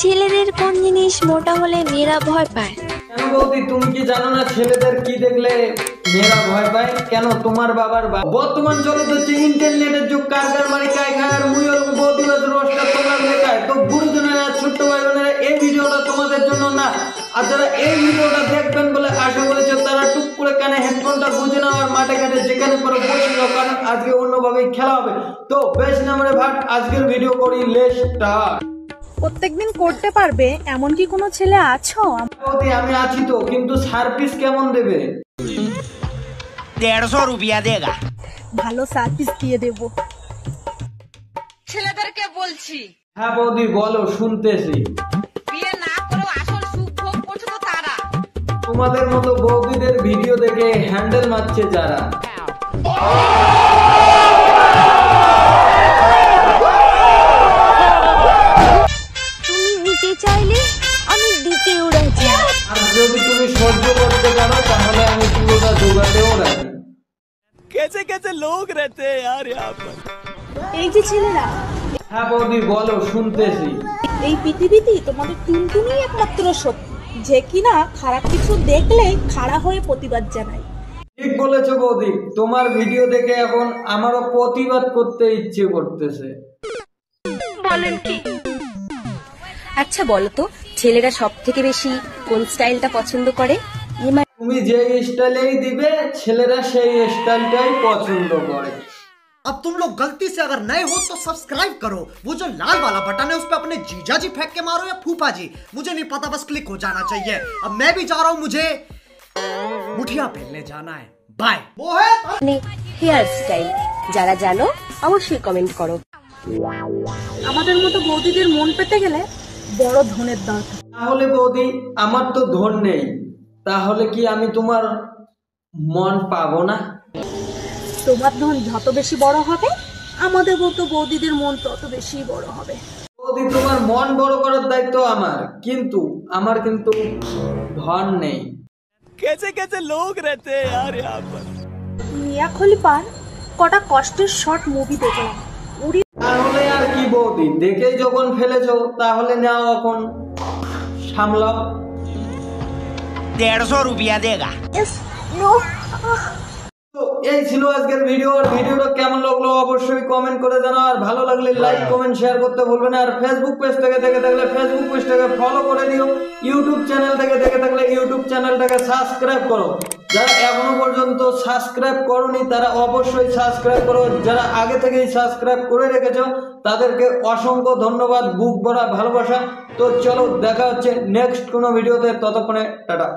ছেলেদের কোন জিনিস মোটা হলে মেয়েরা ভয় পায়? কেন বৌদি, তুমি কি জানো না ছেলেদের কি দেখলে মেয়েরা ভয় পায়? কেন তোমার বাবার বর্তমান চলিত হচ্ছে ইন্টারনেটের যুগ, কার কার বাড়ি কায় খায় আর মুইল বৌদি রোজটা তোমার লেখায়। তো গুরুজনেরা, ছোট্ট ভাই বোনেরা, এই ভিডিওটা তোমাদের জন্য না। আর যারা এই ভিডিওটা দেখবেন বলে আশা করেছে তারা টুক করে কানে হেডফোনটা গুঁজে নাও আর মাঠে ঘাটে যেখানে পরে বসে যাও, কারণ আজকে অন্যভাবেই খেলা হবে। তো বেশ নামরে ভাট, আজকের ভিডিও করি লেট স্টার্ট। প্রত্যেকদিন করতে পারবে এমন কি কোনো ছেলে আছো? আমি আছি তো, কিন্তু সার্ভিস কেমন দেবে? 150 रुपया देगा। ভালো সার্ভিস দিয়ে দেব। ছেলেদেরকে বলছি, হ্যাঁ বৌদি বলো, শুনতেছি। বিয়ে না করেও আসল সুখ ভোগ করছে তো তারা। তোমাদের মতো বৌদিদের ভিডিও দেখে হ্যান্ডেল মারছে যারা। তুমি নিতে চাইলে আমি দিতেও রাজি। আর যদি তুমি সহ্য করতে পারো তাহলে আমি পুরোটা জোগাতেও রাজি। कैसे कैसे लोग रहते हैं यार यहाँ पर। এই যে ছেলেরা, হ্যাঁ বৌদি বলো, শুনতেছি। এই পৃথিবীতে তোমাদের টুনটুনি একমাত্র সত্যি, যে কিনা খারাপ কিছু দেখলেই খাড়া হয়ে প্রতিবাদ জানায়। ঠিক বলেছো বৌদি, তোমার ভিডিও দেখে এখন আমারও প্রতিবাদ করতে ইচ্ছে করতেছে। বলেন কি? আচ্ছা বলো তো, ছেলেরা সব থেকে বেশি কোন স্টাইলটা পছন্দ করে? তুমি যে স্টাইলেই দিবে ছেলেরা সেই স্টাইলটাই পছন্দ করে। अब तुम लोग गलती से अगर नए हो तो सब्सक्राइब करो, वो जो लाल वाला बटन है उस पे अपने जीजा जी फेंक के मारो या फूफा जी, मुझे नहीं पता, बस क्लिक हो जाना चाहिए। अब मैं भी जा रहा हूं, मुझे मुठिया पेलने जाना है। बाय। হেয়ার স্টাইল যারা জানো অবশ্যই কমেন্ট করো। আমাদের মতো বৌদিদের মন পেতে গেলে বড় ধনের দরকার। তাহলে বৌদি, আমার তো ধন নেই, তাহলে কি আমি তোমার মন পাবো না? তোমার ধন যত বেশি বড় হবে, আমাদের মতো বৌদিদের মন তত বেশি বড় হবে। বৌদি, তোমার মন বড় করার দায়িত্ব আমার, কিন্তু আমার কিন্তু ধন নেই। कैसे कैसे लोग रहते हैं यार यहाँ पर। মিয়া খলিফার কটা কষ্টের শর্ট মুভি দেখলাম। উড়ি তাহলে আর কি বৌদি, দেখেই যখন ফেলেছো তাহলে নাও, এখন সামলাও। 150 रुपया देगा। নো। তো এই ছিল আজকের ভিডিও। আর ভিডিওটা কেমন লাগলো অবশ্যই কমেন্ট করে জানাও, আর ভালো লাগলে লাইক কমেন্ট শেয়ার করতে ভুলবে না। আর ফেসবুক পেজ থেকে দেখে থাকলে ফেসবুক পেজটাকে ফলো করে দিও, ইউটিউব চ্যানেল থেকে দেখে থাকলে ইউটিউব চ্যানেলটাকে সাবস্ক্রাইব করো। যারা এখনো পর্যন্ত সাবস্ক্রাইব করোনি তারা অবশ্যই সাবস্ক্রাইব করো, যারা আগে থেকেই সাবস্ক্রাইব করে রেখেছো তাদেরকে অসংখ্য ধন্যবাদ, বুক ভরা ভালোবাসা। তো চলো, দেখা হচ্ছে নেক্সট কোনো ভিডিওতে, ততক্ষণে টাটা।